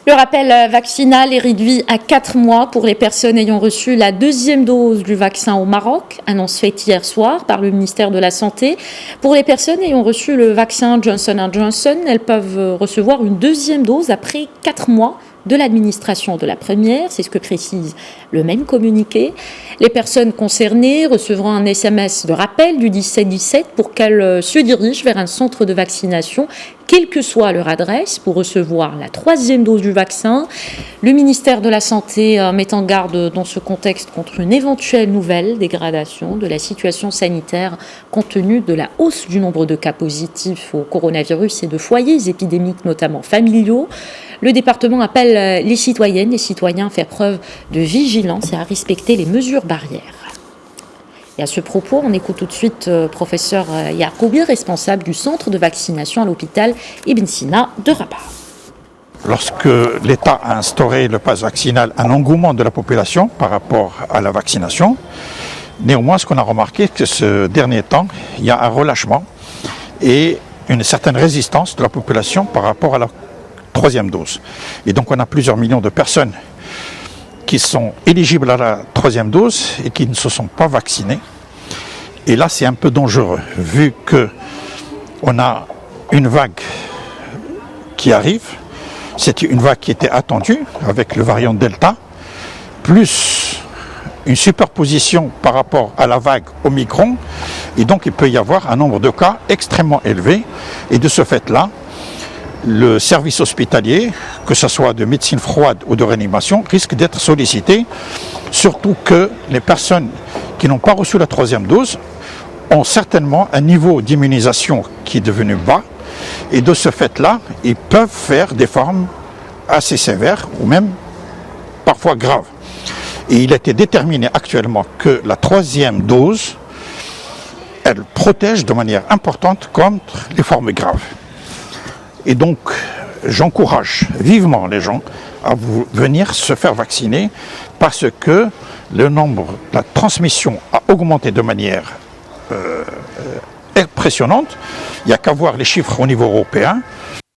Le rappel vaccinal est réduit à 4 mois pour les personnes ayant reçu la deuxième dose du vaccin au Maroc, annonce faite hier soir par le ministère de la Santé. Pour les personnes ayant reçu le vaccin Johnson & Johnson, elles peuvent recevoir une deuxième dose après 4 mois de l'administration de la première, c'est ce que précise le même communiqué. Les personnes concernées recevront un SMS de rappel du 1717 pour qu'elles se dirigent vers un centre de vaccination, quelle que soit leur adresse, pour recevoir la troisième dose du vaccin. Le ministère de la Santé met en garde dans ce contexte contre une éventuelle nouvelle dégradation de la situation sanitaire compte tenu de la hausse du nombre de cas positifs au coronavirus et de foyers épidémiques, notamment familiaux. Le département appelle les citoyennes et citoyens à faire preuve de vigilance et à respecter les mesures barrières. Et à ce propos, on écoute tout de suite professeur Yacoubi, responsable du centre de vaccination à l'hôpital Ibn Sina de Rabat. Lorsque l'État a instauré le pass vaccinal, un engouement de la population par rapport à la vaccination, néanmoins, ce qu'on a remarqué, c'est que ce dernier temps, il y a un relâchement et une certaine résistance de la population par rapport à la troisième dose. Et donc on a plusieurs millions de personnes qui sont éligibles à la troisième dose et qui ne se sont pas vaccinées. Et là c'est un peu dangereux, vu qu'on a une vague qui arrive. C'est une vague qui était attendue avec le variant Delta, plus une superposition par rapport à la vague Omicron. Et donc il peut y avoir un nombre de cas extrêmement élevé. Et de ce fait-là, le service hospitalier, que ce soit de médecine froide ou de réanimation, risque d'être sollicité, surtout que les personnes qui n'ont pas reçu la troisième dose ont certainement un niveau d'immunisation qui est devenu bas, et de ce fait-là, ils peuvent faire des formes assez sévères ou même parfois graves. Et il a été déterminé actuellement que la troisième dose, elle protège de manière importante contre les formes graves. Et donc, j'encourage vivement les gens à venir se faire vacciner parce que le nombre, la transmission a augmenté de manière impressionnante. Il n'y a qu'à voir les chiffres au niveau européen.